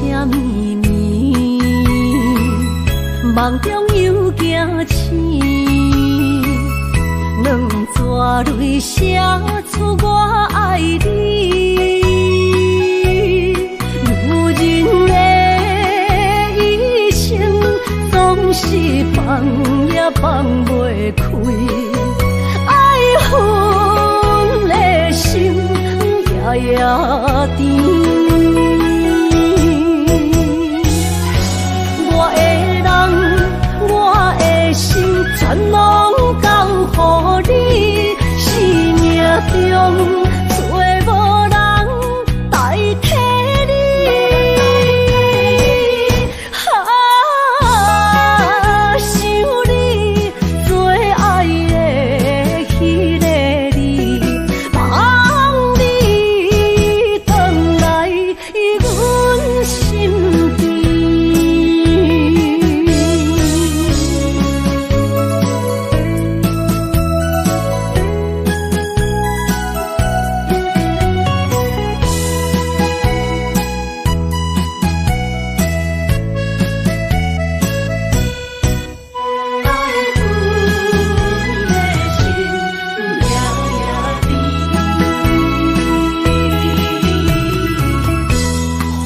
啥秘密？梦中又惊醒，两纸泪写出我爱你。女人的一生总是放也放袂开，爱恨的心夜夜甜。全拢交予你，生命中找无人代替你。想你做爱的迄个你，望你回来阮身边。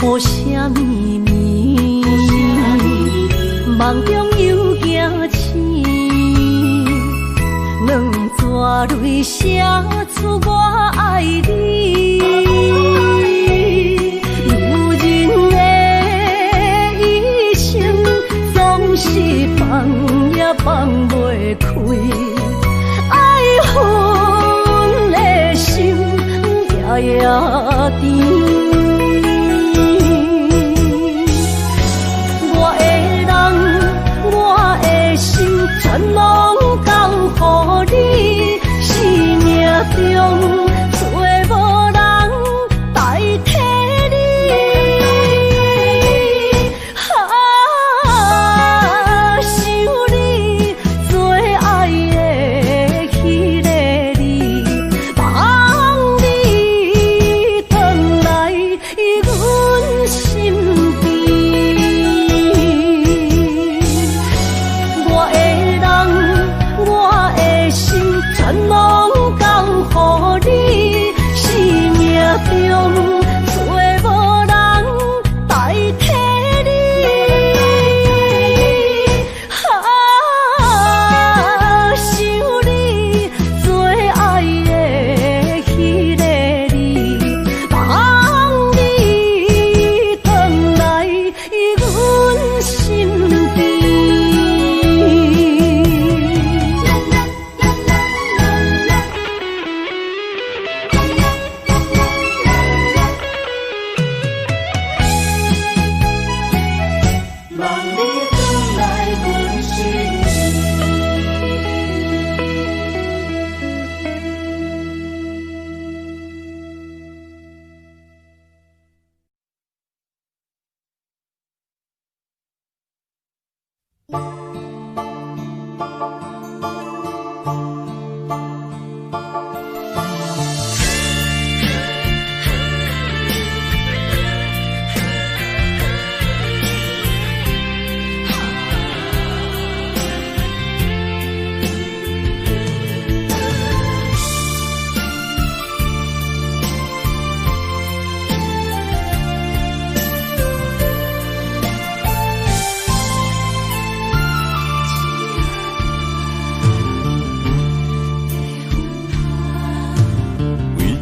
无啥秘密，梦中又惊醒，两纸泪写出我爱你。女人的一生总是放也放袂开，爱恨的心夜夜甜。全拢交予你，生命中找无人代替你。想你做爱的迄个你，望你回来阮身边。全拢交予你，生命中找无人代替你。想你做爱的迄个你，望你回来阮身边。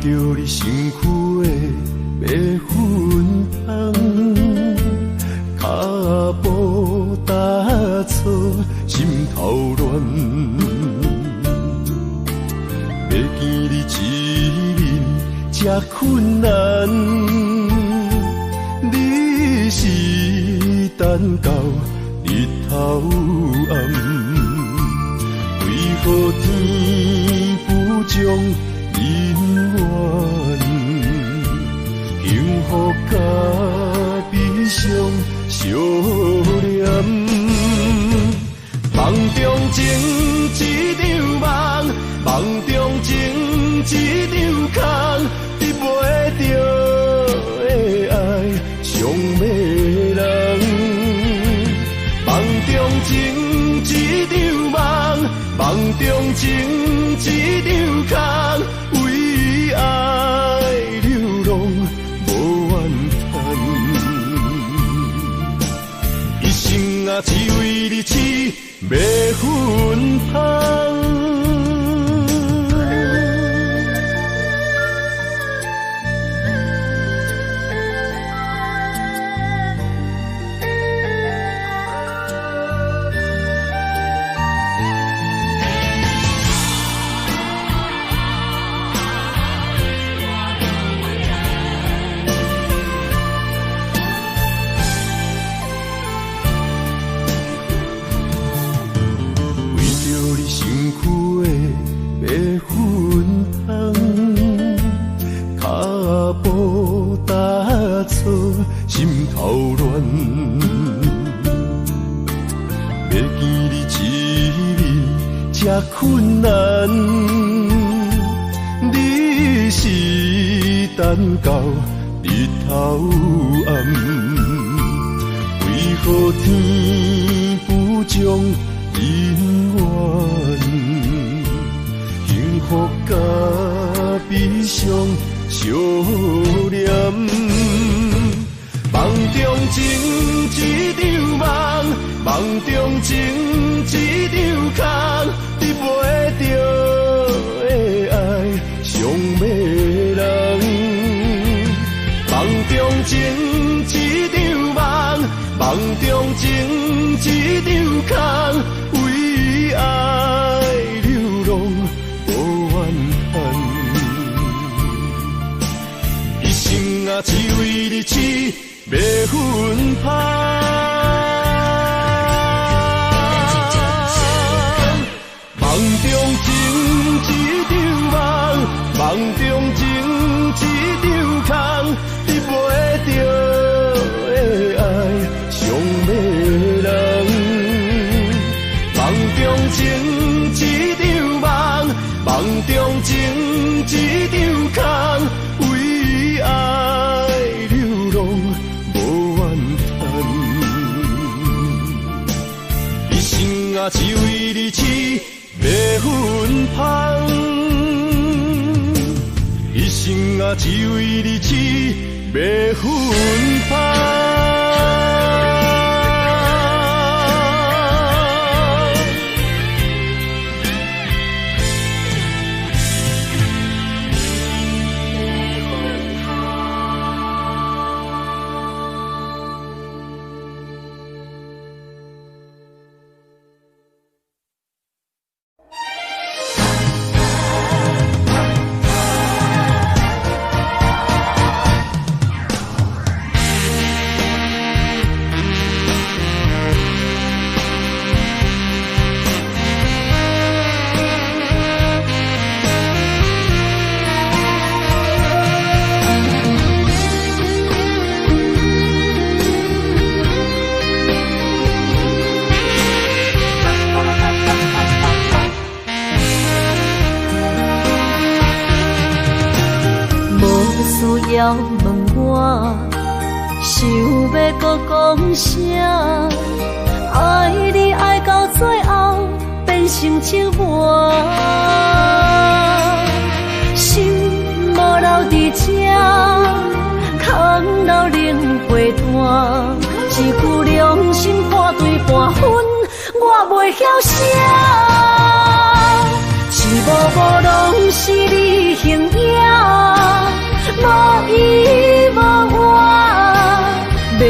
着你身躯的白粉红，脚步踏错，心头乱。要见你一面这困难，你是等到日头暗，为何天不将？因缘，幸福甲悲伤相连，梦中情一场梦，梦中情一场空，得袂着的爱，尚要中情一场空，为爱流浪无怨叹，一生啊只为你痴，要分香。心头乱，要见你一面这困难，你是等到日头暗，为何天不将姻缘，幸福甲悲伤相连？梦中情一场梦，梦中情一场空，你陪着的爱上迷人。梦中情一场梦，梦中情一场空，为爱流浪无怨叹，一生啊只为你痴。要分香，梦中情一场梦，梦中情一场空，你陪着的爱上迷人。梦中情一场梦，梦中情一场空，为爱流浪。啊，只为你痴，要分香。一生啊，只为你痴，要分香。要问我，想要搁讲啥？爱你爱到最后变成寂寞，心无留伫这，空留冷陪伴。一句良心破对半分，我袂晓写。一幕幕拢是你形影。无依无我，要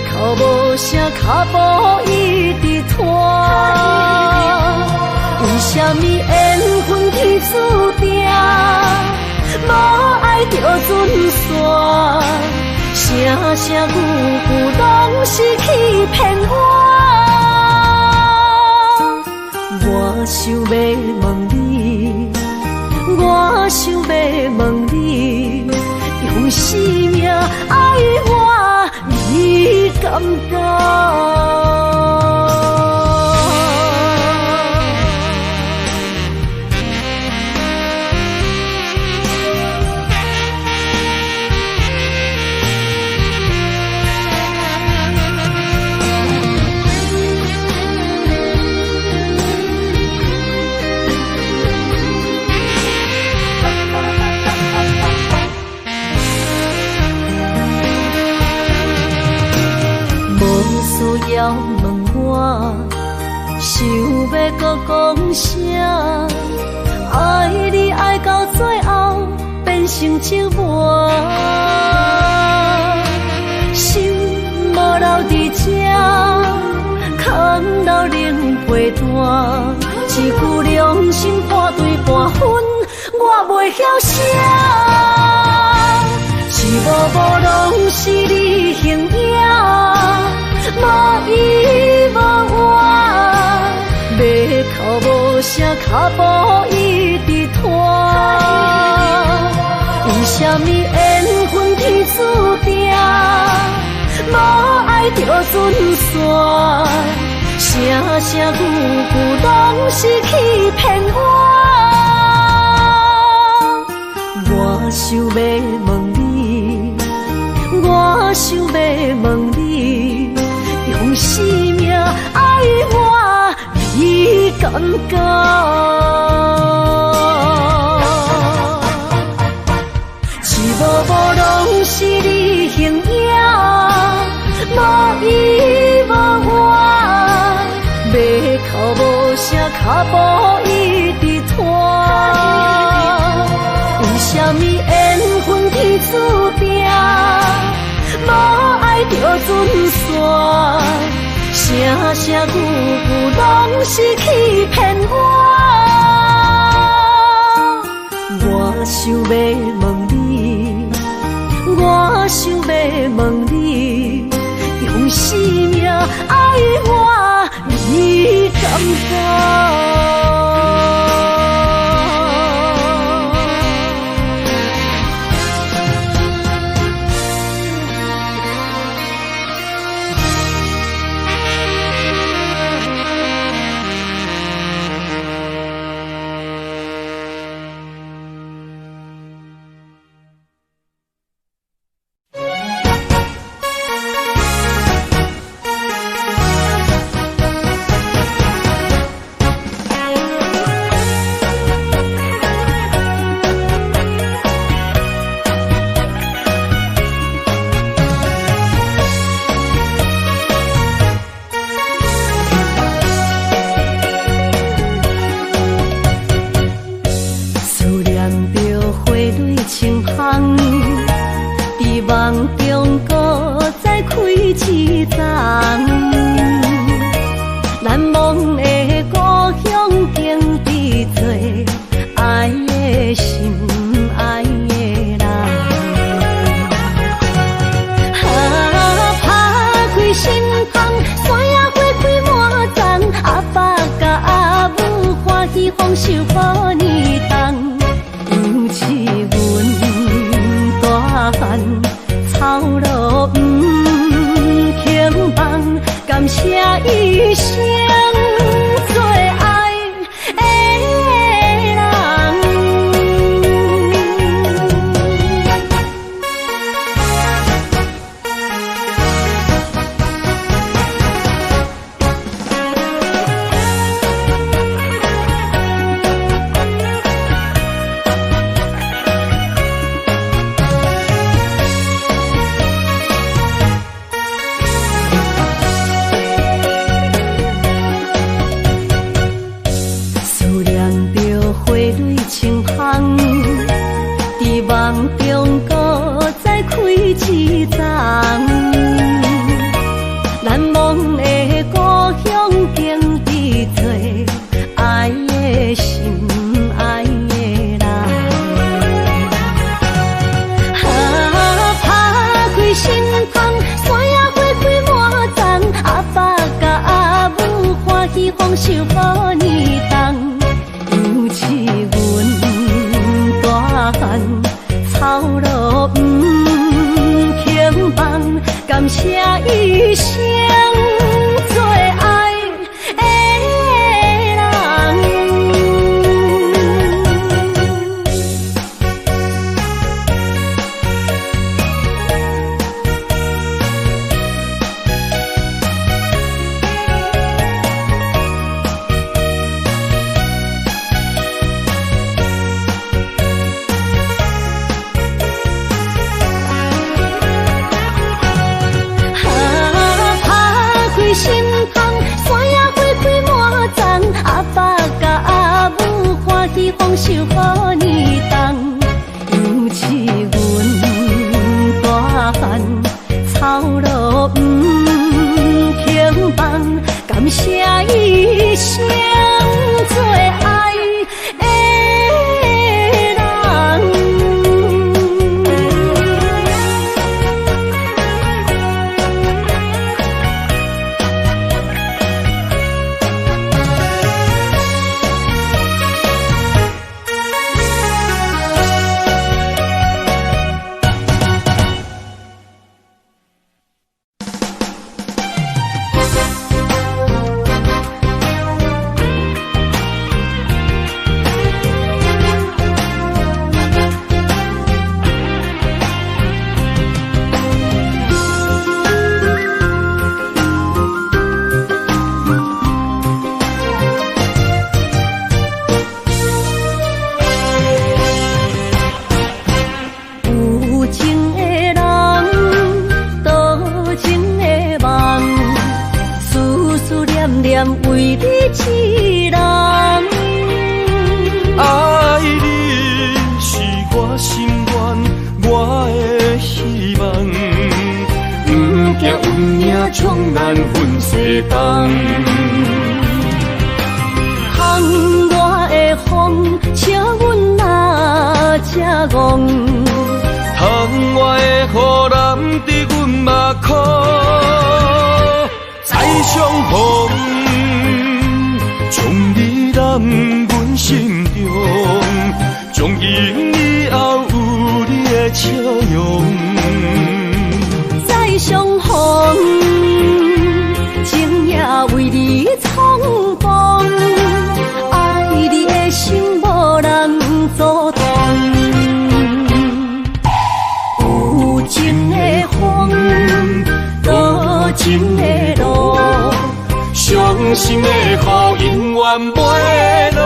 哭无声，脚步一直拖。为什么缘分天注定，无爱就准线？声声句句拢是欺骗我。我想要问你，我想要问你。用生命爱我，你敢讲？了问我，想要搁讲啥？爱你爱到最后变成寂寞，心无留伫这，空留冷陪伴。一句良心半对半分，我袂晓写。一幕幕拢是你形影，无依无我，要哭无声，脚步一直拖。为什么缘分天注定，无爱就准线？声声句句拢是欺骗我。我想要问你，我想要问你，用生命爱我，你感觉？一幕幕拢是你形影，无依无我。要哭无声，脚步一直拖。为什么缘分天注定，无爱就准线？声声句句拢是欺骗我。我想要问你，我想要问你，用生命爱我，你感觉？人，感谢一生做爱的人。为你一人，爱你是我心愿，我的希望。不惊运命冲咱分西东，风我的风，请阮哪只戆？窗外的雨淋伫阮目眶，再相逢。将你揽阮心中，从今以后有你的笑容。再相逢，今夜为你闯荡，爱你的心无人阻挡。有情的风，多情的路。伤心的雨永远袂落。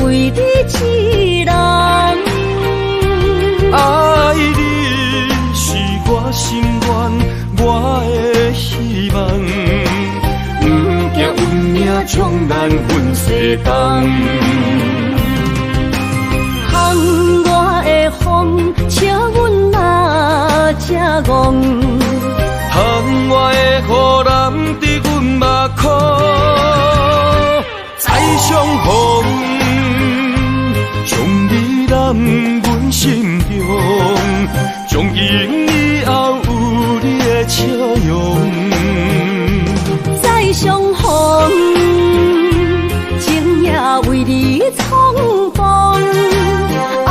为你一人，爱你是我心愿，我的希望。不惊运命冲咱分西东，风我的风，请阮哪只戆？窗外的雨淋伫阮目眶，再相逢。将你揽阮心中，从今以后有你的笑容。再相逢，今夜为你闯荡，爱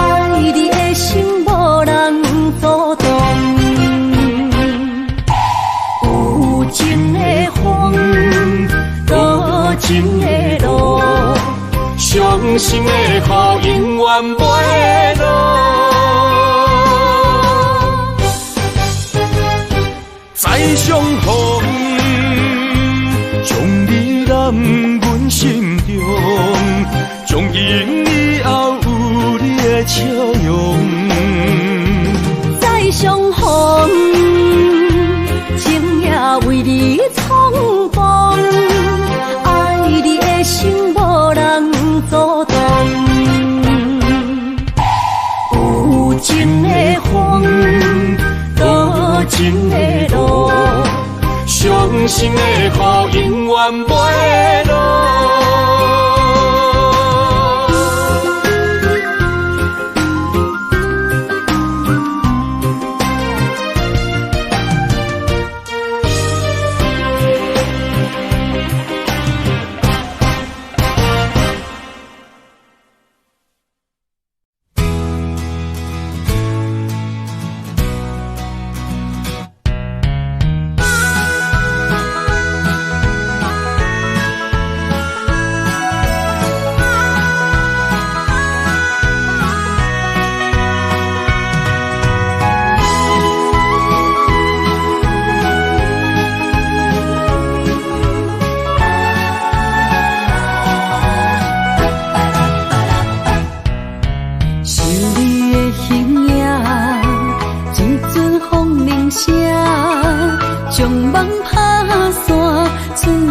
你的心无人阻挡。有情的风，多情的路。伤心的雨永远袂落，再相逢，将你揽阮心中，从今以后有你的笑容。再相逢，今夜为你闯荡，爱你的心无人阻挡。有情的风，多情的路，伤心的雨永远袂落。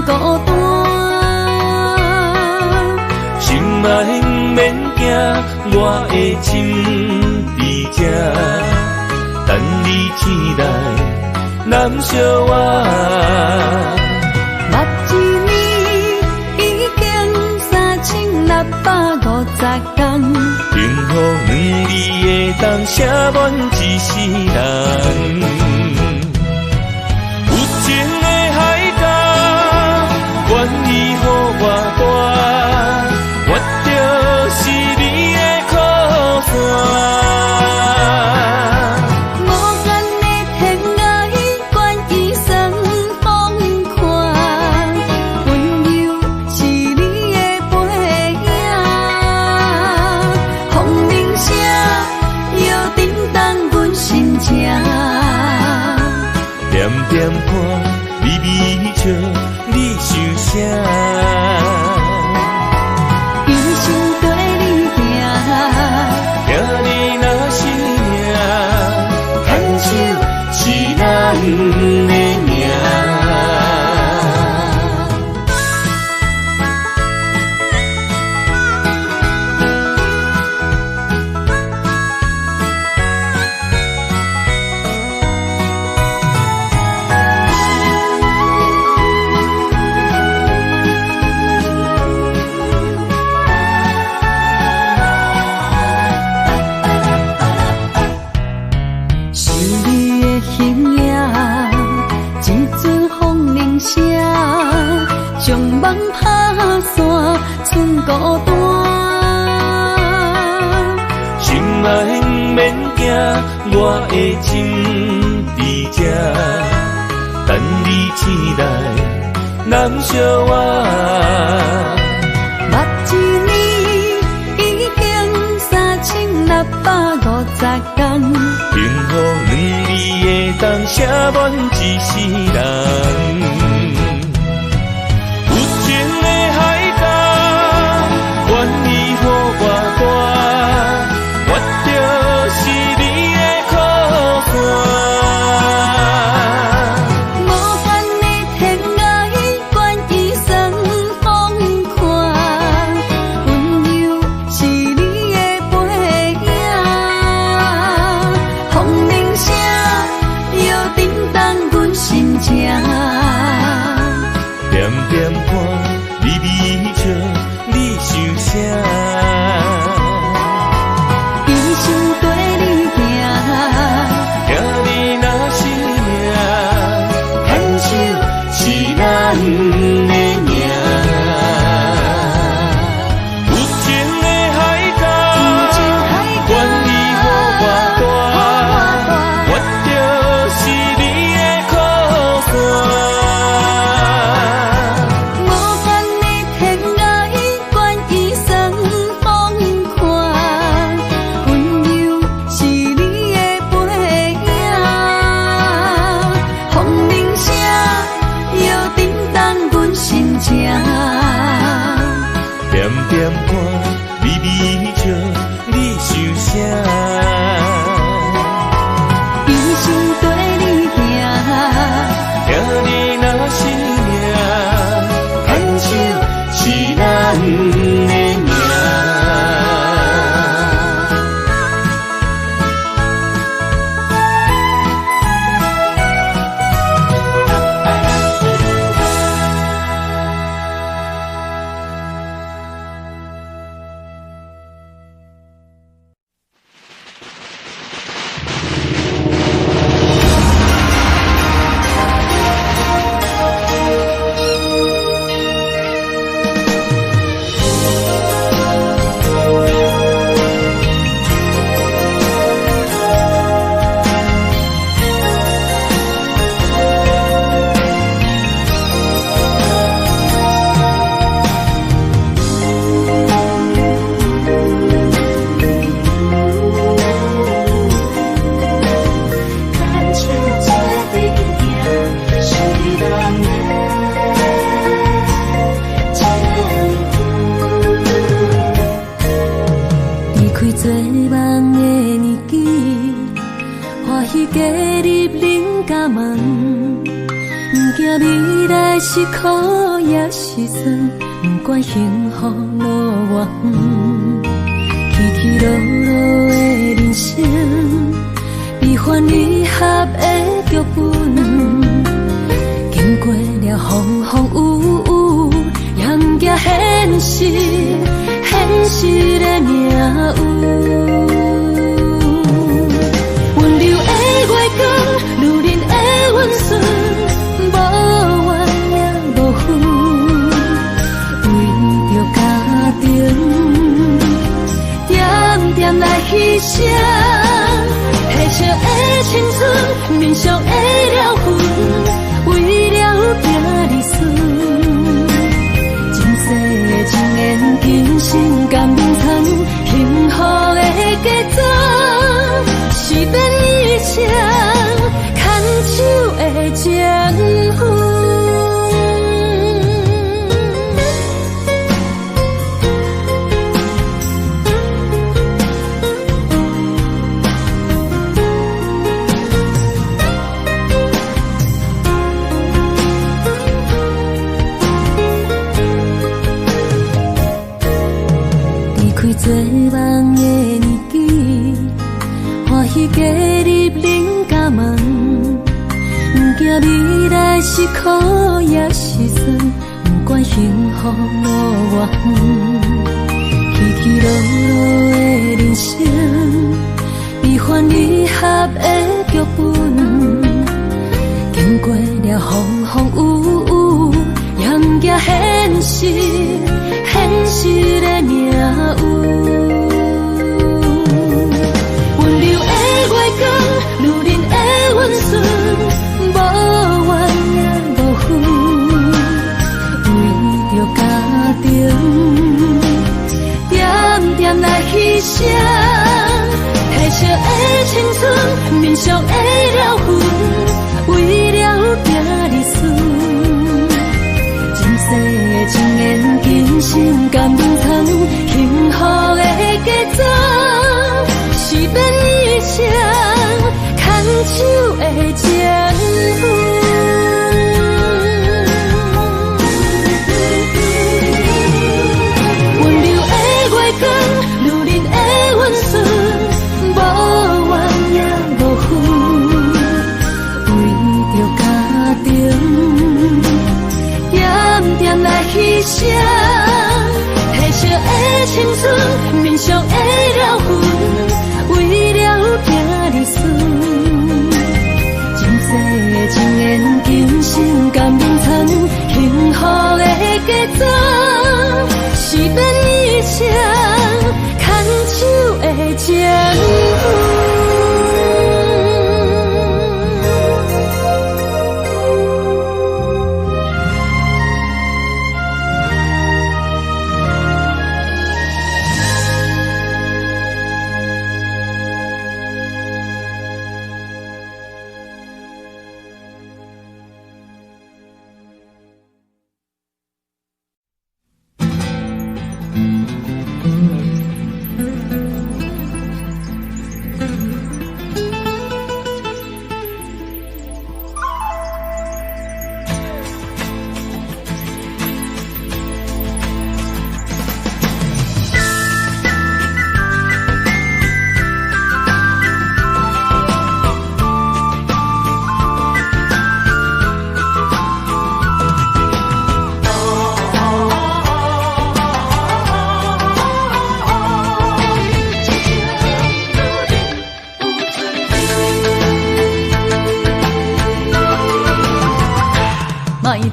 孤单。心爱免惊，我的心伫这，等你醒来，难相偎。目一年已经3650天，幸福两字会当写满一世人。有情的海角，愿意予我大，我就是你的靠山。无间的天涯，愿意算风看，温柔是你的背影。风铃声摇叮当阮心情，点点看，微微笑，你想啥？一生跟你行，听你若是命，牵手是咱的命。想你的形影，一阵风铃声，将梦打散，剩孤单。心爱免惊，我的心伫这，等你醒来，难相偎。目一年已经3650天，幸福两字会当写满一世人。有情的海角，愿意予我大，我就是你的靠山。无间的天涯，愿意算风看，温柔是你的背影。风铃声摇叮当阮心情，点点看，微微笑，你想啥？一生跟你行，听你若是命，牵手是咱的命。有情的海角，愿意予我大，我就是你的靠山。无间的天涯，愿意算风看，温柔是你的背影。风铃声摇叮当阮心情，点点看，微微笑，你想啥？一生跟你行，听你若是命，牵手是咱的命。未来是苦也是酸，不管幸福路偌远，起起落落的人生，悲欢离合的剧本，经过了风风雨雨，迎接现实，现实的命运。温柔的月光，女人的温顺，无怨也无恨，为着家庭，点点来牺牲，褪色的青春，面上的了痕，为了拼儿孙，前世的情缘，今生甘眠藏，幸福的家族，是变一生牵手的情分。做梦的年纪，欢喜加入人家门，不惊未来是苦也是酸，不管幸福路偌远，起起落落的人生，悲欢离合的剧本，经过了风风雨雨，迎接现实，现实的命运。温柔的月光，女人的温顺，无怨也无恨，为着家庭，点点来牺牲，褪色的青春，面上的了痕，为了拼儿孙。前世的情缘，今生甘眠藏，幸福的家族，是变一生牵手的情分。温柔的月光，女人的温顺，无怨也无恨，为着家庭，点点来牺牲，褪色的青春，面上的了痕，为了拼儿孙。前世的情缘，今生甘眠藏，幸福的家族，是变一生牵手的情分。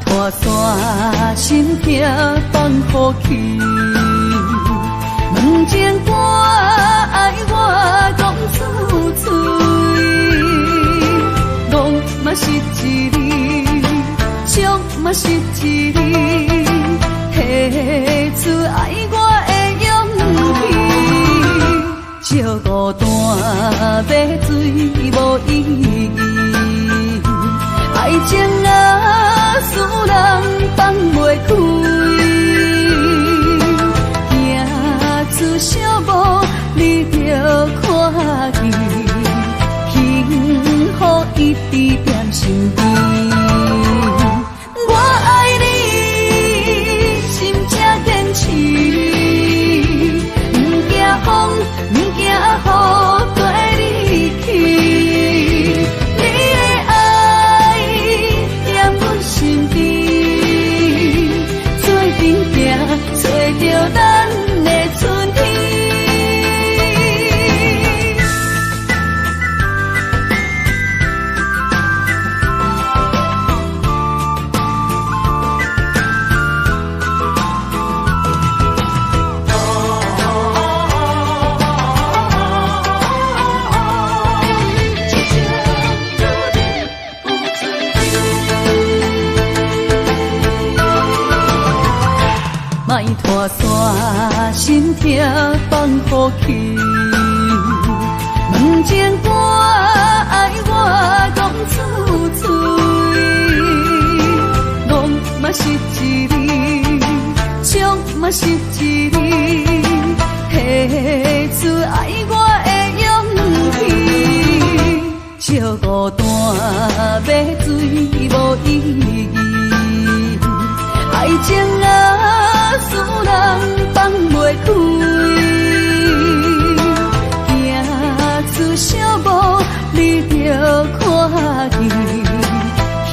拖山心痛放乎去，问情歌爱我讲出嘴，梦嘛是一字，情嘛是一字，提出爱我的勇气，笑孤单要水无意义，爱情啊，使人放袂开，行出小步，你着看见，幸福一直踮身边。莫拖山，心痛放乎去。问情歌爱我讲出嘴，戆嘛是一字，唱嘛是一字，提出爱我的勇气。笑孤单要水无意义，爱情啊，使人放袂开。行出小步，你着看见，幸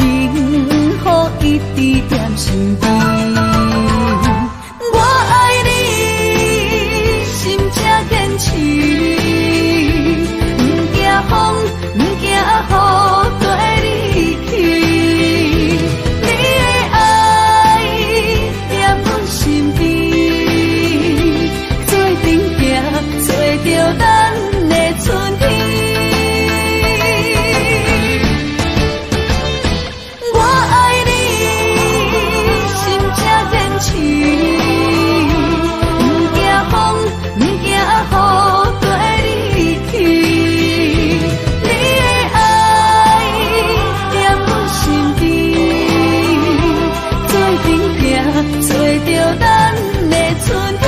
福一直踮身边。我爱你，心才坚持，不惊风，不惊雨，跟你去。你的爱踮阮身边，做阵行，找着咱的春天。我爱你，心才坚持，不惊风，不惊雨，跟你去。你的爱踮阮身边，做阵行，找着咱的春天。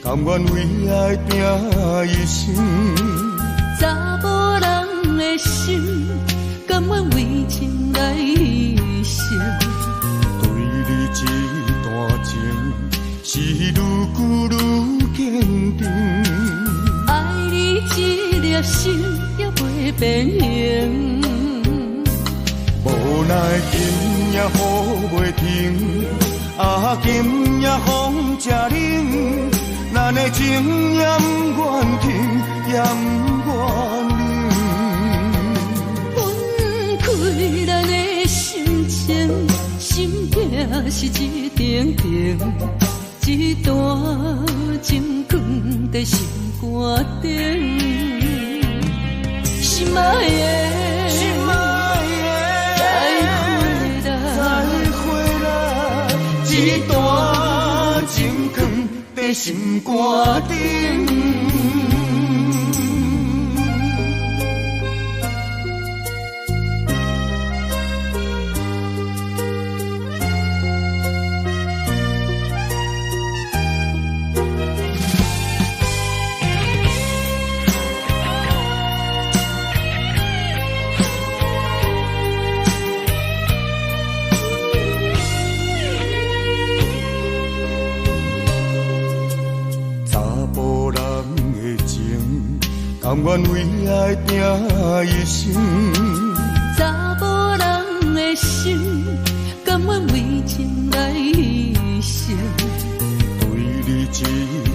甘愿为爱拼一生，查某人的心，甘愿为情来牺牲。对你这段情，是愈久愈坚定。爱你一粒心也袂变形，无奈今夜雨袂停，啊今夜风正冷。咱的情也不愿停，也不愿冷。分开咱的心情，心痛是一定定，一段情放在心肝顶。心爱的，再回来，一段情放在心肝顶。甘愿为爱拼一生，查某人的心，甘愿为情来牺牲。对你这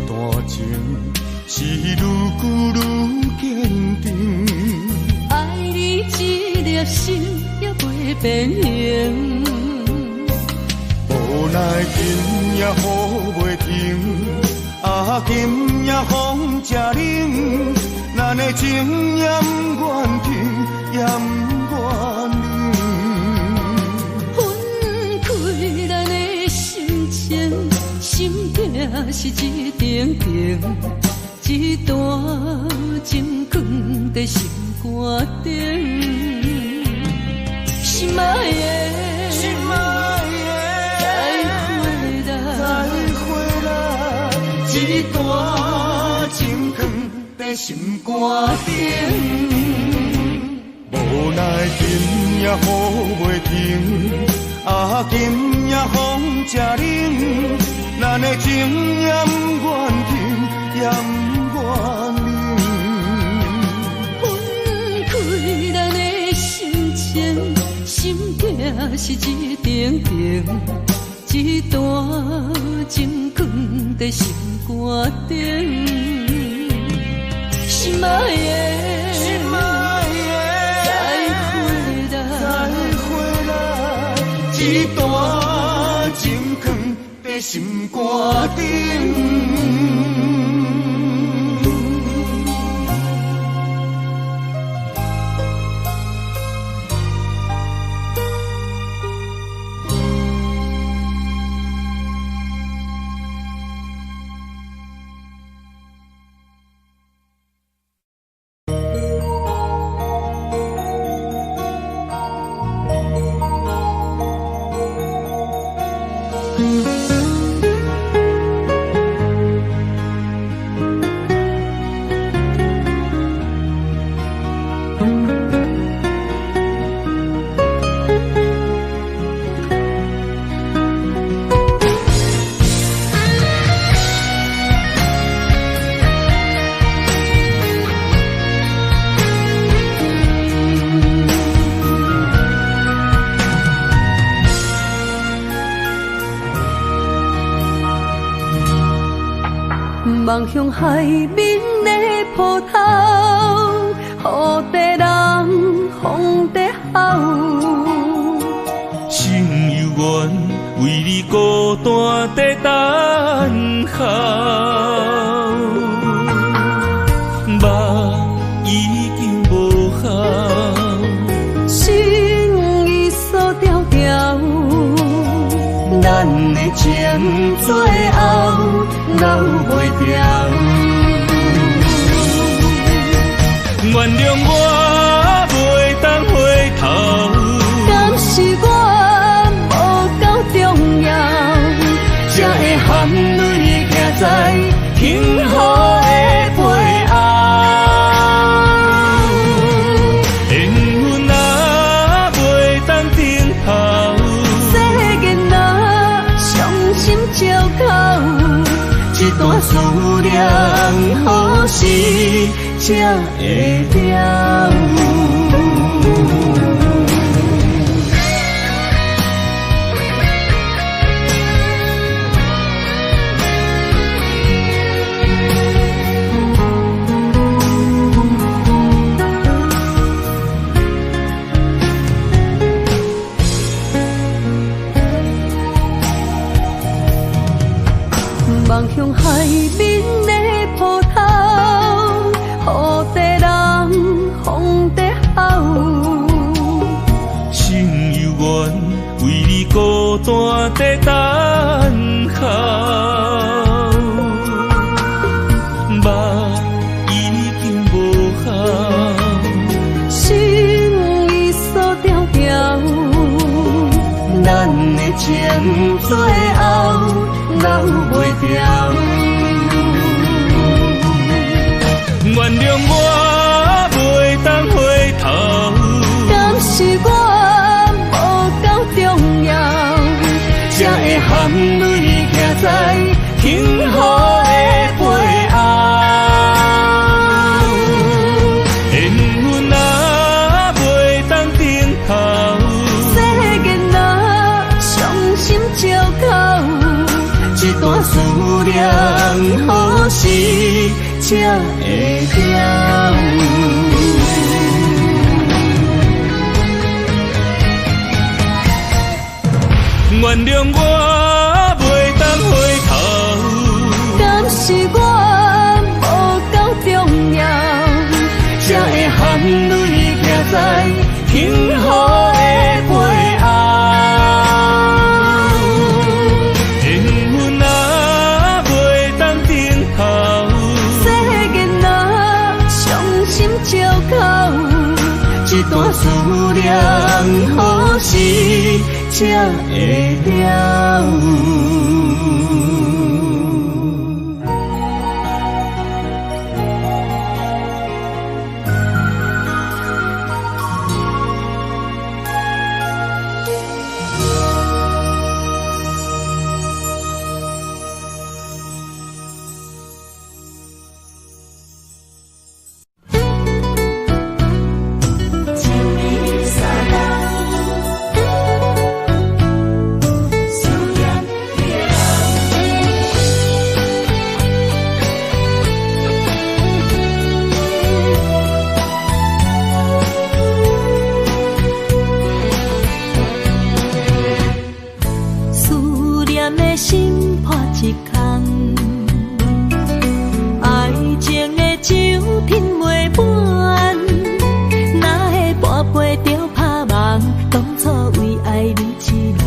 段情，是愈久愈坚定。爱你一粒心也袂变形，无奈今夜雨袂停，啊今夜风正冷。咱的情也不愿停，也不愿冷。分开咱的心情，心痛是一定定，一段情放在心肝顶。心爱的，再回来，一段情放在心肝顶。无奈今夜雨袂停，今夜风正冷，咱的情也不愿停，也不愿冷。分开咱的心情，心境是一定定，一段情放在心肝顶。心爱的，心爱的，再回来，一段情放在心肝顶。望向海面的波涛，雨地人风地吼。心犹原为你孤单在等候，梦已经无效，心已锁条条，咱的情最后留袂掉。原谅我袂当回头，敢是我无够重要，才会含泪行在幸福的背后。缘分啊，袂当停靠，世间若伤心借口，一段思念何时才会了？望向海面的波涛，雨地人风地吼。心犹原为你孤单在等候，梦已经无效，心已锁条条，咱的情最后留袂掉。原谅我袂当回头，敢是我无够重要，才会含泪行在幸福的背后。缘分啊，袂当停靠，世间若伤心借口，一段思念何时才会了？原谅我袂当回头，敢是我无够重要，才会含泪行在幸福的背后。缘分啊，袂当停靠，世间若伤心借口，一段思念何时才会了？品袂满，哪会跋杯着拍梦？当初为爱你一人，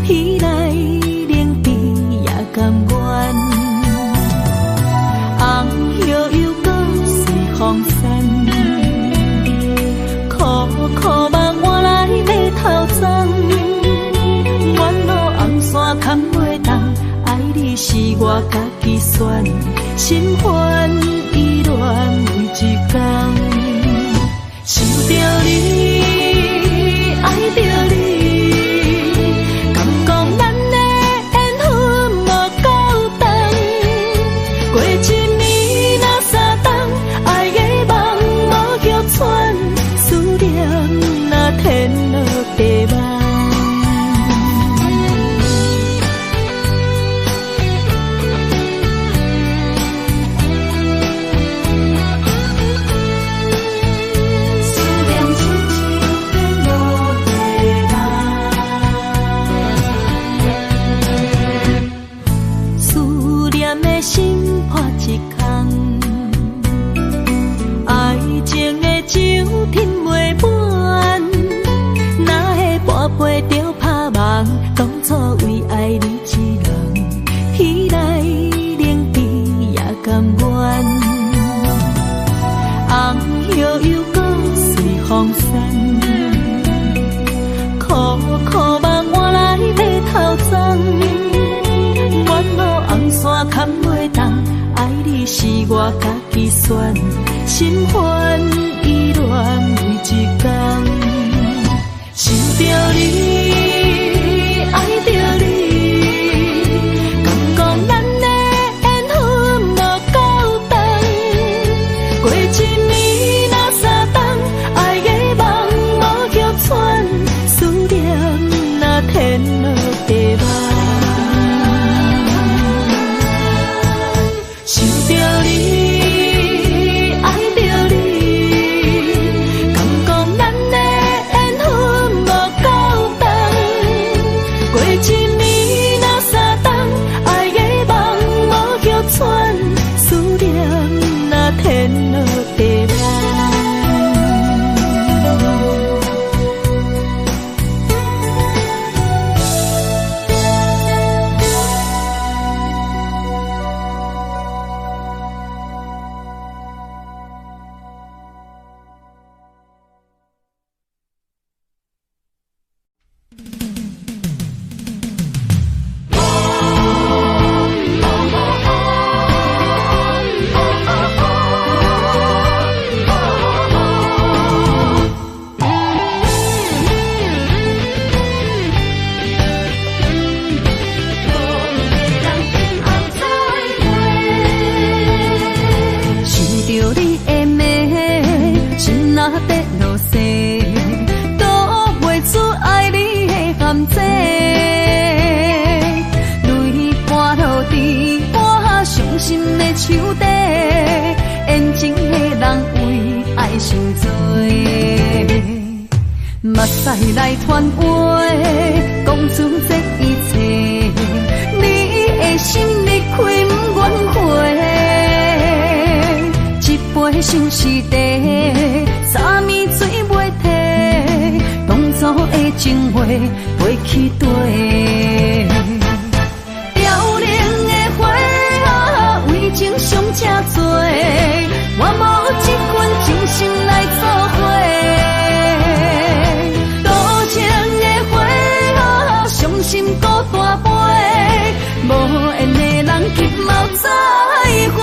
彼来冷甜也甘愿。红叶又搁随风散，苦苦梦换来马头鬃。远路红线牵袂动，爱你是我家己选，心烦意乱每一天。想着你，爱着你，敢讲咱的缘分无够长？过一年若三冬，爱的梦无叫喘，思念若天落地梦。当初为爱你一人，彼来冷甜也甘愿。红叶又搁随风散，苦苦梦换来马头鬃。远路红线牵袂动，爱你是我家己选，心烦意乱每一天。想着你，爱着你，敢讲咱的缘分无够长？过一年若三冬，爱的梦无叫喘，思念若天落地梦。想着你，爱着你，敢讲咱的缘分无够长？过一年若三冬，爱的梦无叫喘，思念若天落地梦。手底，缘情的人为爱伤多，目屎来传话，讲出这一切。你的心离开不愿回，一杯相思茶，三暝水袂退，当初的情话飞去地。情伤正多，我无一份真心来作伙。多情的花，伤心孤大杯，无缘的人急mau再会。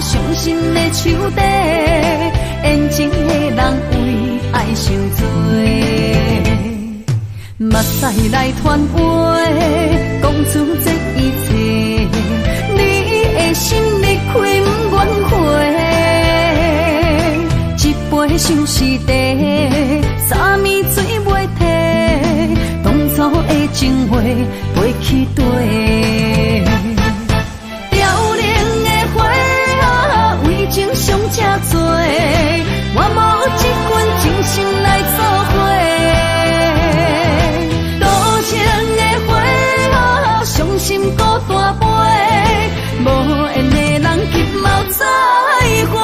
伤心的手底，缘情的人为爱伤多，目屎来传话，讲出这一切。想是地，三暝水袂退，当初的情话飞去地。凋零的花啊，为情伤这多，我无一份真心来作伙。多情的花啊，伤心孤大杯，无缘的人急mau再会。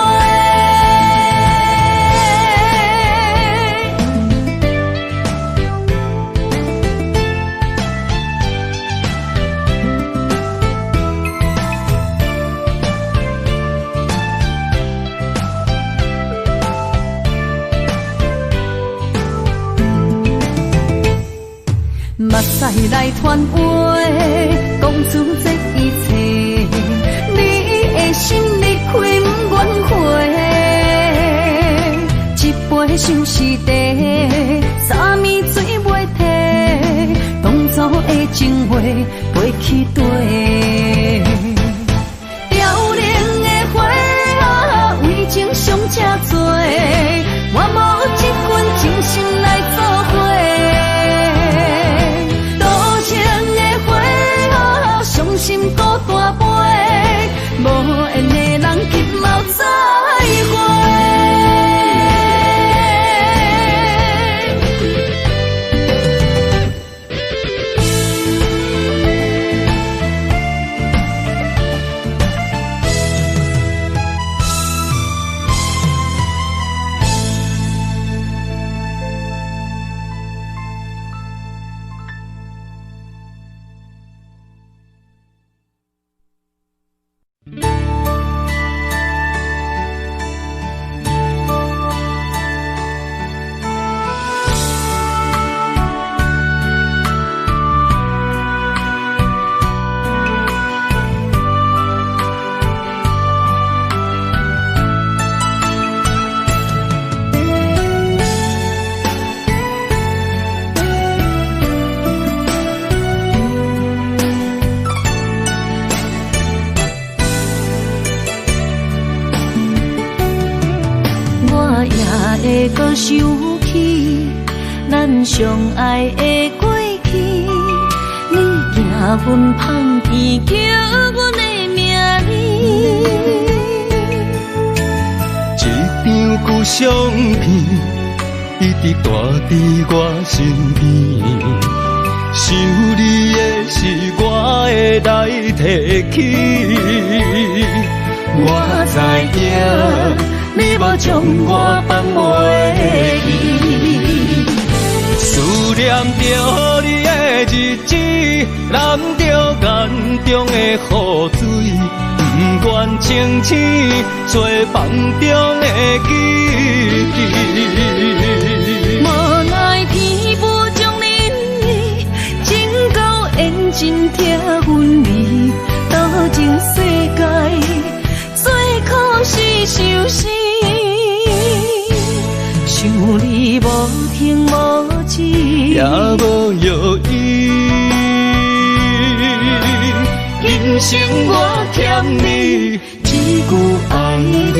目屎来传话，讲出这一切，你的心离开不愿回。一杯想是地，三暝水袂退，当初的情话飞去地。凋零的花啊，为情伤这多，我无一份真心来作伙。伤心孤大杯，无缘的人急mau再会。会搁想起咱相爱的过去，你行阮芳田，叫阮的名字。一张旧相片，一直带伫我身边。想你的是我会来提起，我知影。你无将我放袂记，思念着你的日子，淋着眼中的雨水，不愿清醒做梦中的记忆。无奈天无将恁的情到缘尽听阮味，多情世界最可是相思。想你无停无止，也无药医。今生我欠你一句爱你。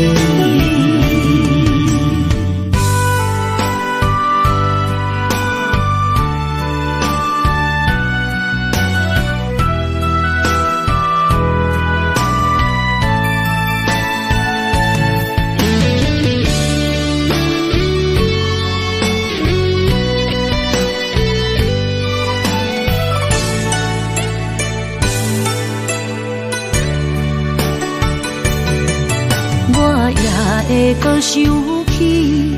会搁想起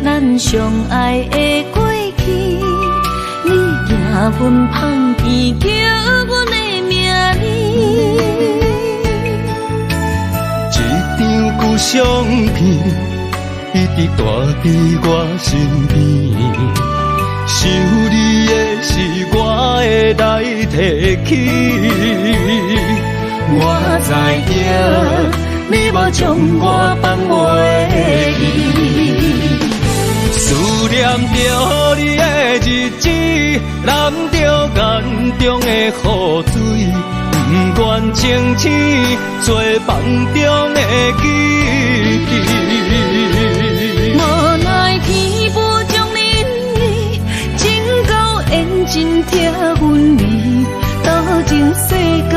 咱相爱的过去，你行阮芳田，叫阮的名字。一张旧相片，一直带伫我身边。想你的是我会来提起，我知影。你无将我放袂记，思念着你的日子，淋着眼中的雨水，不愿清醒做梦中的记忆。无真疼阮味，斗阵世界，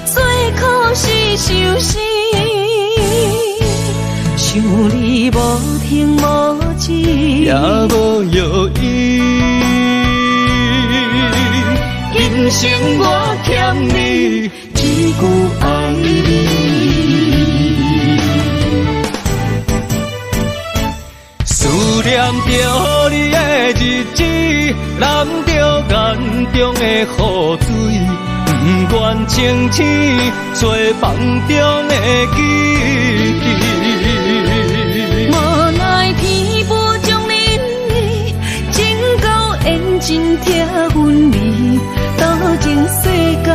最可是受死。想你无停无止，也无药医。今生我欠你一句爱你，思念着你的日子，淋着眼中的雨水，不愿清醒做梦中的记。无奈天无将恁的情到缘，真疼阮味，斗阵世界，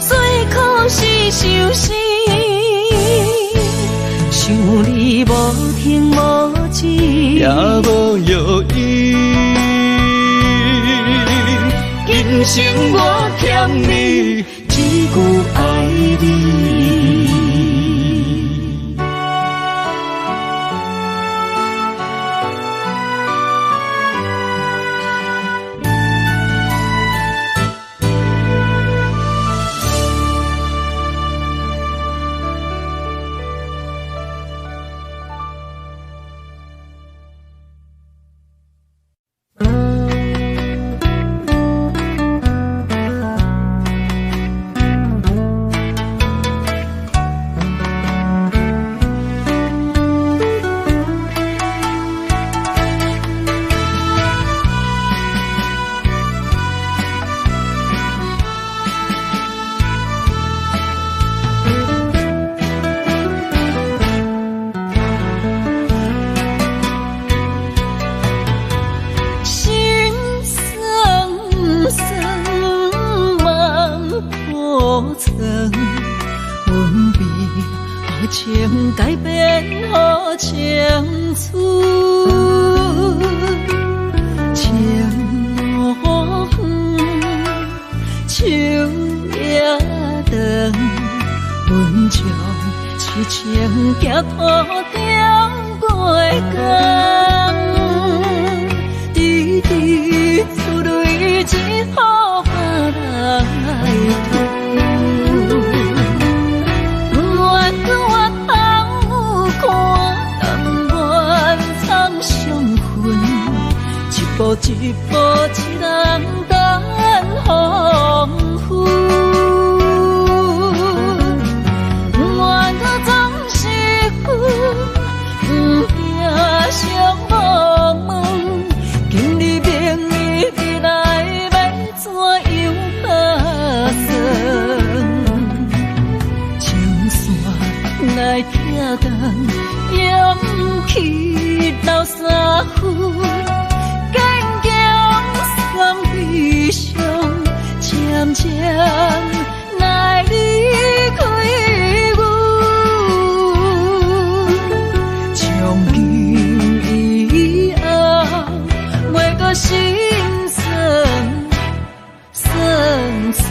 最可是受死。想你无停无止，也无药医。今生我欠你一句爱你。改变好情绪，情路远，树也长，阮将痴情行途中过工，直直出泪只好别人来吐。一步一步，一人等风雨，愿搁总是阮，不惊相无问，今日明日未来要怎样打算？情线来听动，勇气留三分。悲伤渐渐来离开阮，从今以后袂搁心酸酸酸。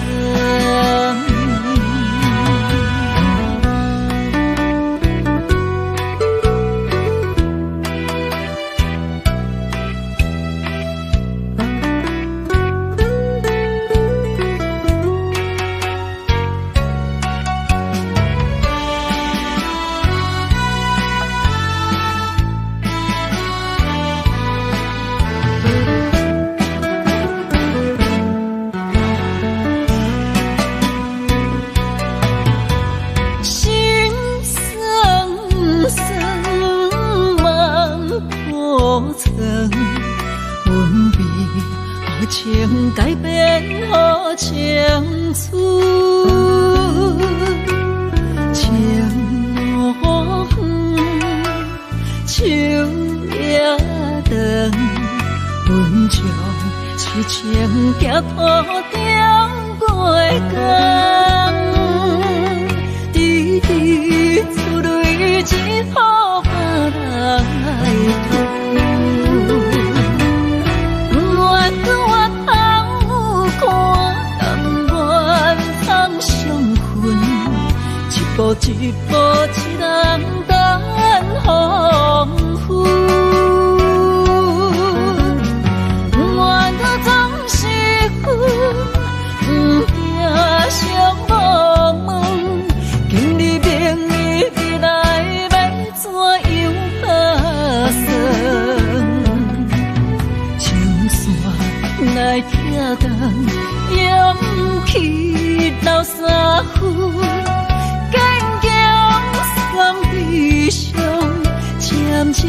情改变好情绪，情路远，树也长，阮将痴情行途中过工，直直出泪只好别人来吐。一步一步，一人等风雨，愿搁总勇气留三分，坚强三悲伤，渐渐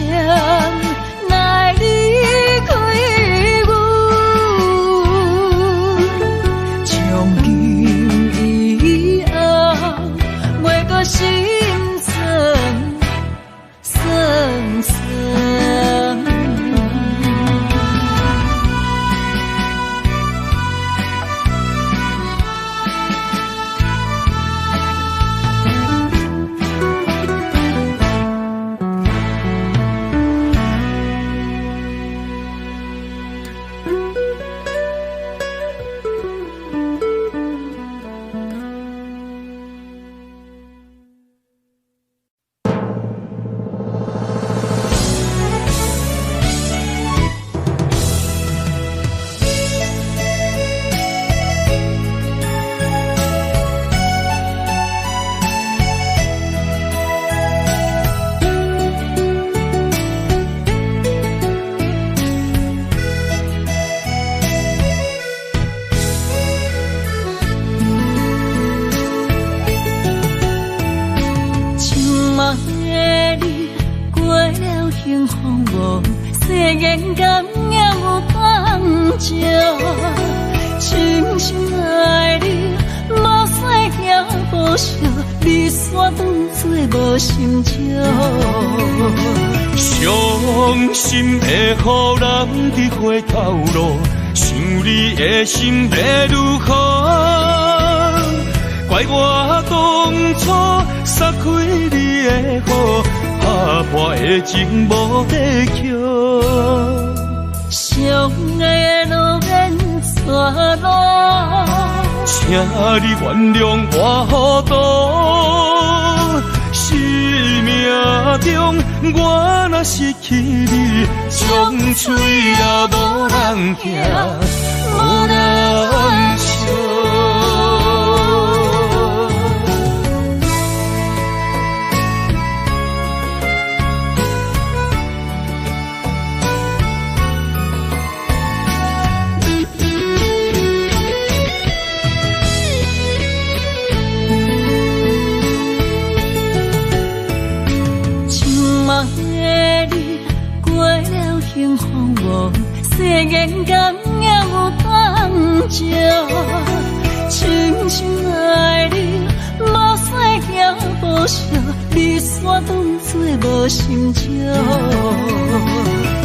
来离开阮，从今以后袂搁心酸酸酸。伤心会予人伫回头路，想你的心要如何？怪我当初撒开你的好，打破的情无地桥。相爱的路免错路，请你原谅我糊涂。生命中我若失去你，将嘴也无人听，无人笑。世间敢也有当照，深深爱你，无使行无笑，你煞当作无心照。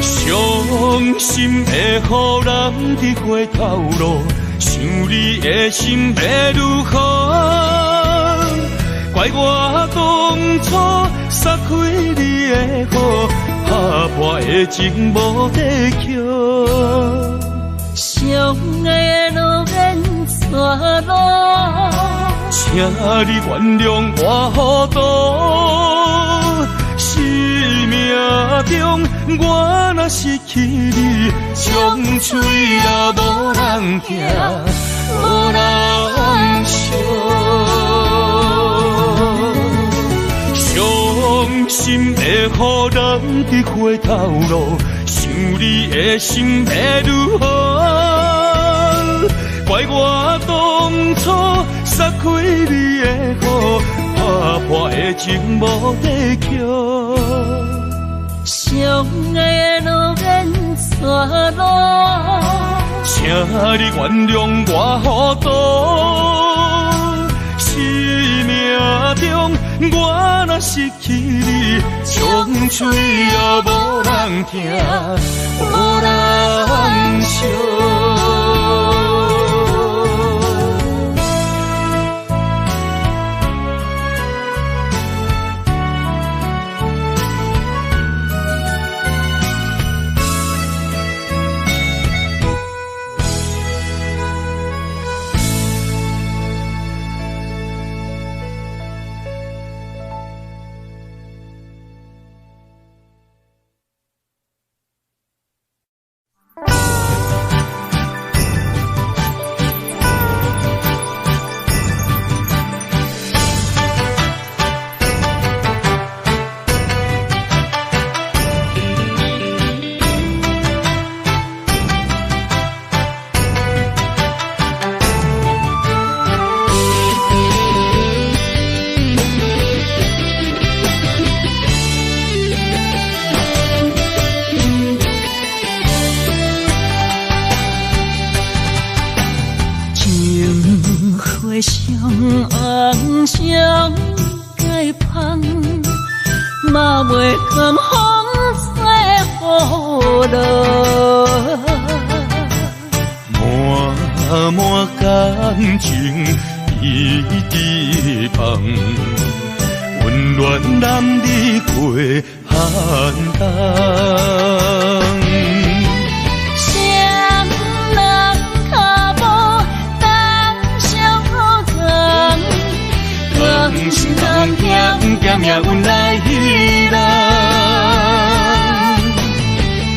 伤心会予人伫回头路，想你的心要如何？怪我当初撒开你的好，打破的情无地桥。相爱的路免错路，请你原谅我糊涂。生命中我若失去你，将嘴也无人听，无人笑。伤心会予人伫回头路，想你的心要如何？怪我当初撒开你的好，打破的情无地桥。相爱的路免错路，请你原谅我糊涂。生命中我若失去你，将嘴也无人听，无人笑。花上红上解放，嘛袂甘风吹雨落。满满感情一直放，温暖男儿过寒冬。双人脚步当相共，光是人险险命运来人，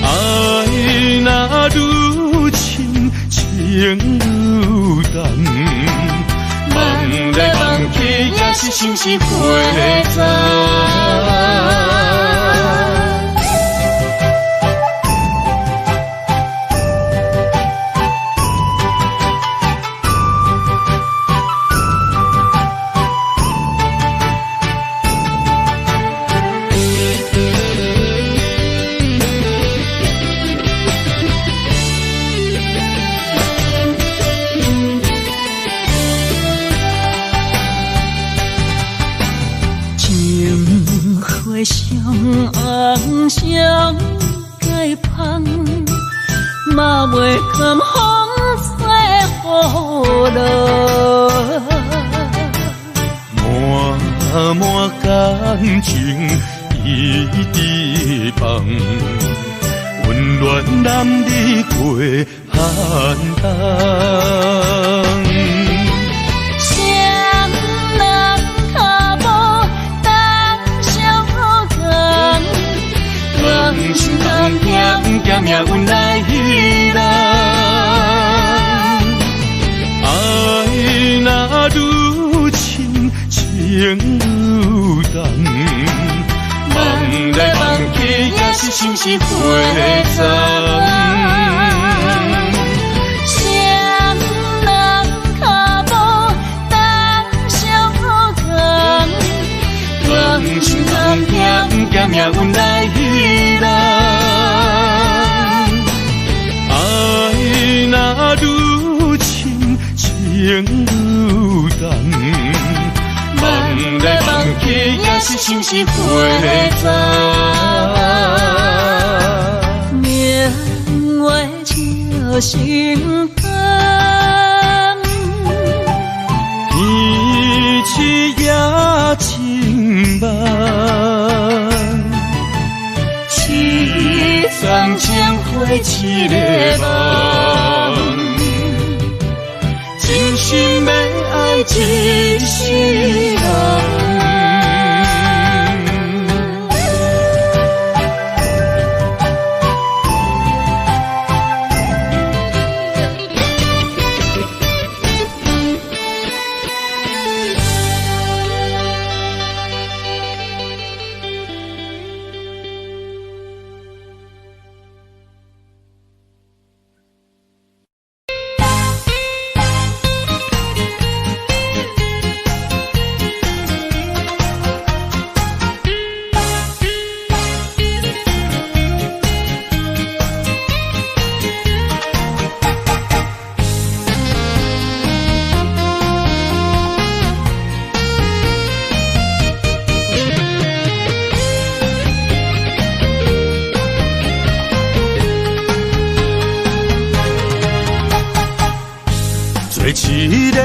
爱若愈深情愈重，梦来梦去也是心是花丛。上红上解放，嘛袂甘风吹雨落。满满感情一直放，温暖男儿过寒冬。险险命运来人，爱若愈深情愈重，梦来梦去也是心是花丛。双人脚步当相共，光是人险险命运来人。若愈深情愈重，梦来梦去也是心是花丛。明月照心房，天气也真梦。一桩情花一个梦，真心要爱一世人。做一个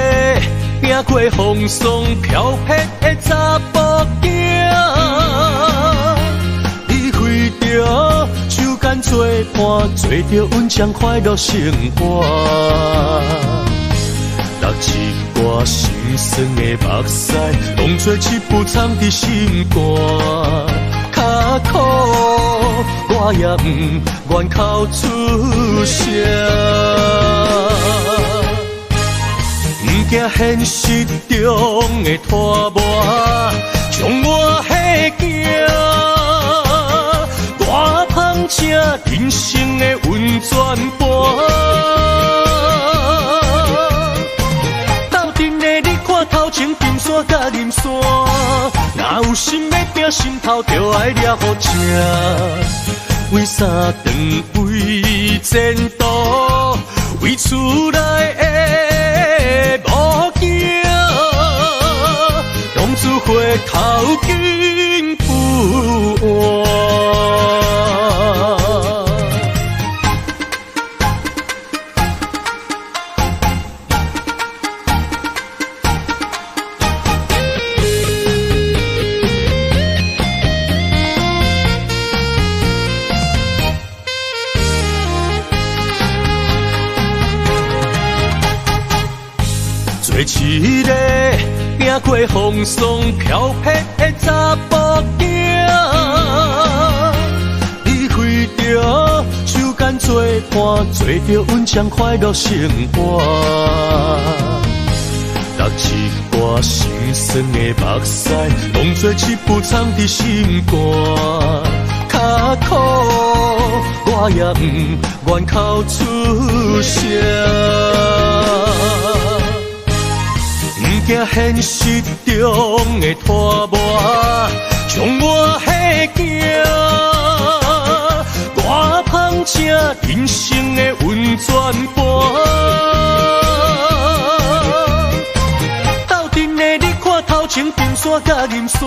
行过风霜飘泊的查甫囝，你为着手间做伴，做着稳将快乐生活。落一挂心酸的目屎，当作一部藏伫心肝。较苦我也不愿口出声。惊现实中的拖磨，将我迄惊大芳正人生的温泉伴。头顶的你看头前金山甲银山，若有心要拼心头，就爱抓好正。为啥长为前途，为厝内的无惊？紧不换。做一个行过风霜飘泊的查甫囝，你为着手间做伴，做着稳将快乐生活。落一挂心酸的目屎，当作一部藏伫心肝。较苦我也不愿口出声。惊现实中的拖磨，将我迄惊大芳正人生的温泉盘。斗阵的你看头前冰山甲银山，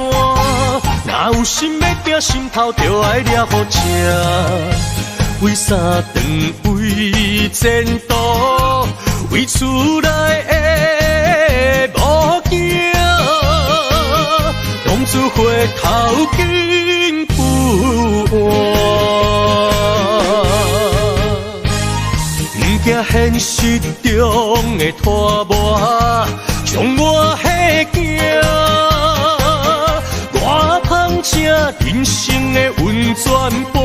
哪有心要拼心头就爱抓好正。为啥长为前途，为厝内的无惊，当作回头金不换。不惊现实中的拖磨，将我迄惊大芳正人生的温泉盘。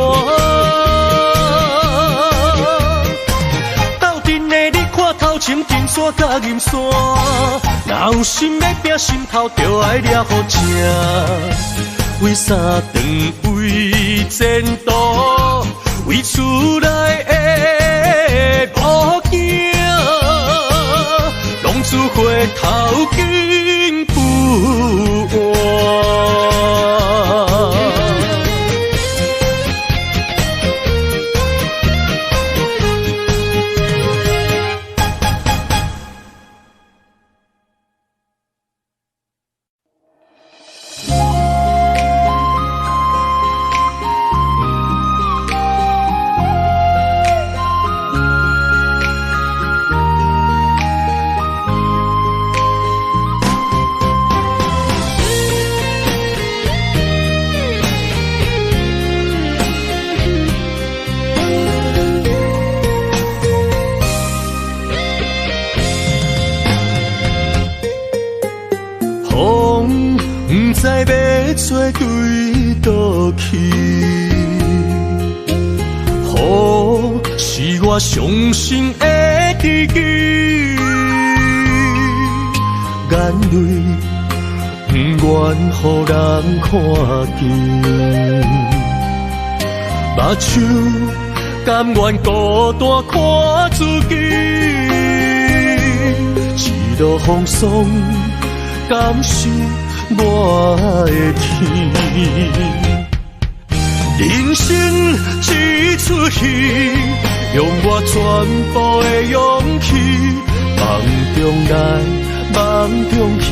头前金山甲银山，哪有心要拼心头就爱抓好正。为啥长为前途，为厝内的无惊，当作回头金不换。不知要做对倒去，雨是我伤心的知己，眼泪不愿予人看见，目睭甘愿孤单看自己，一路风霜感受我的天。人生一出戏，用我全部的勇气，梦中来，梦中去，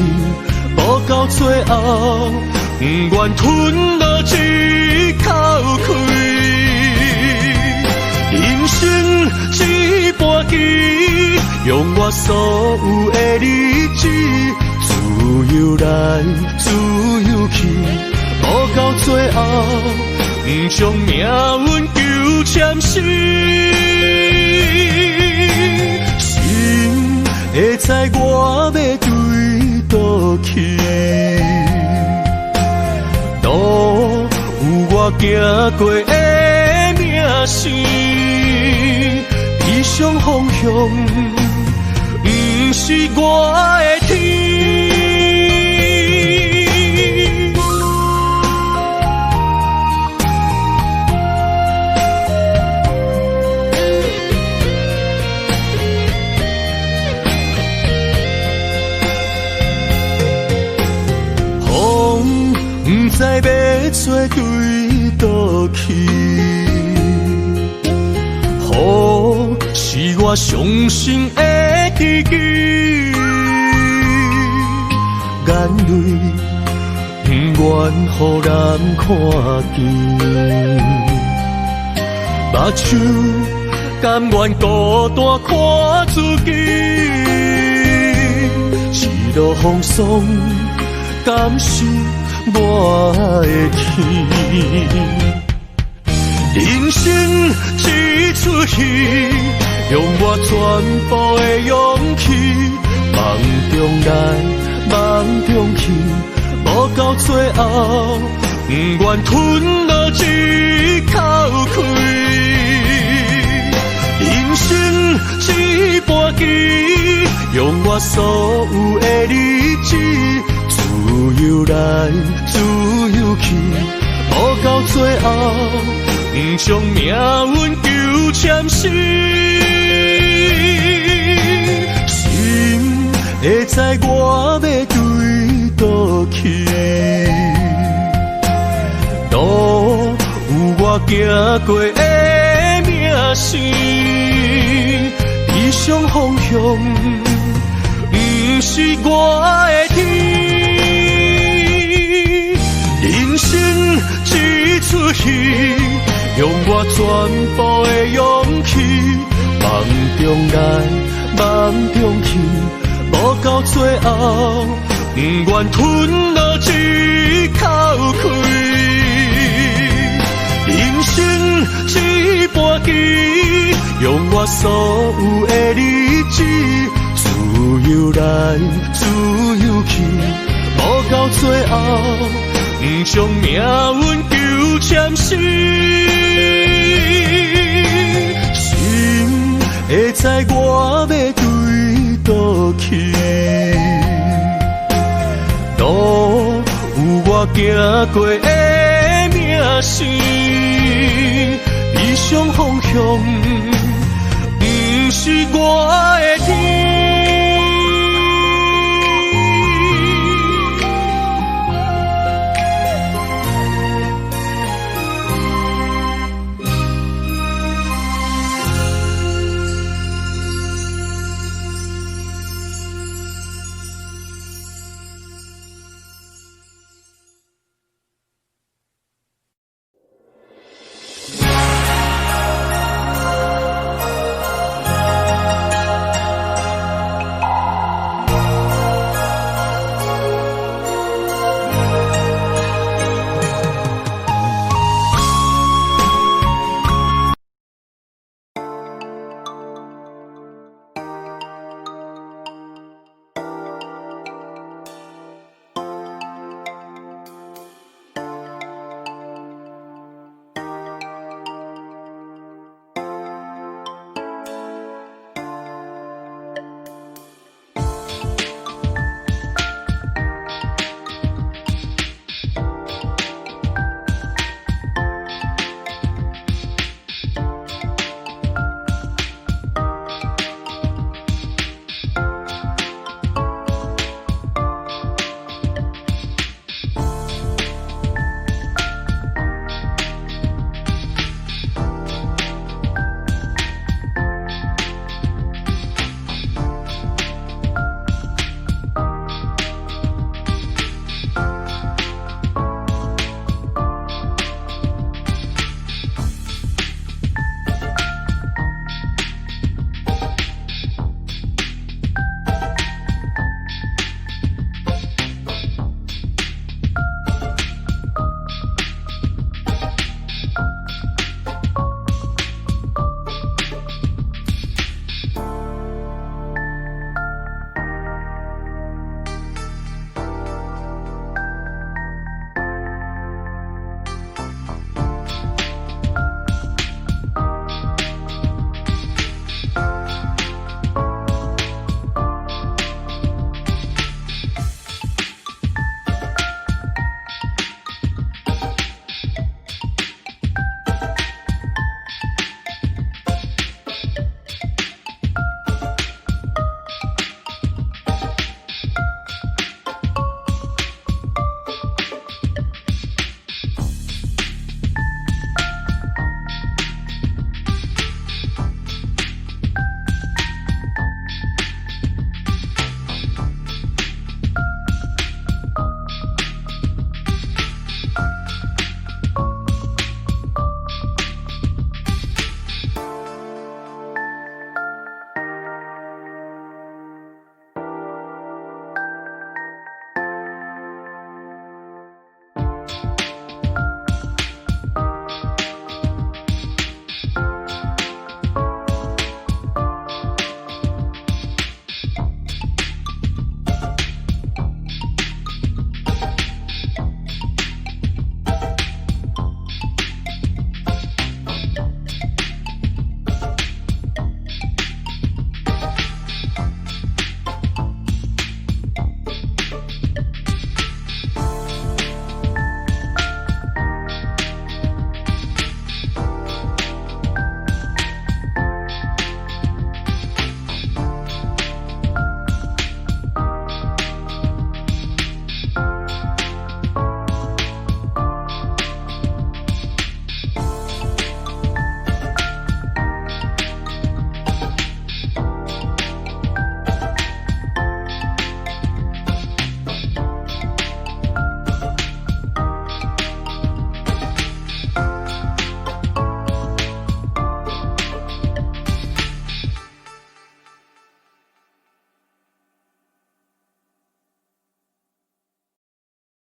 无到最后，不愿吞落一口气。人生一盘棋，用我所有的理智，自由来，自由去，无到最后，不将命运纠缠死。心会知我要对倒去，路有我行过的名声，理想方向不是我的天。不知要做对倒去，雨是我伤心的知己，眼泪不愿予人看见。目睭甘愿孤单看自己，一路风霜，甘受我的气。人生一出戏，用我全部的勇气，梦中来，梦中去，无到最后，不愿吞落一口气。人生一盘棋，用我所有的理智，自由来，自由去，无到最后。不将命运纠缠死，心会知我要对倒去，路有我行过的名声，理想方向不是我的天。人生一出戏，用我全部的勇气，梦中来，梦中去，无到最后，不愿吞落一口气。人生一盘棋，用我所有的理智，自由来，自由去，无到最后，不将命运纠缠死。会知我要对倒去，路有我行过的名声，理想方向不是我的天。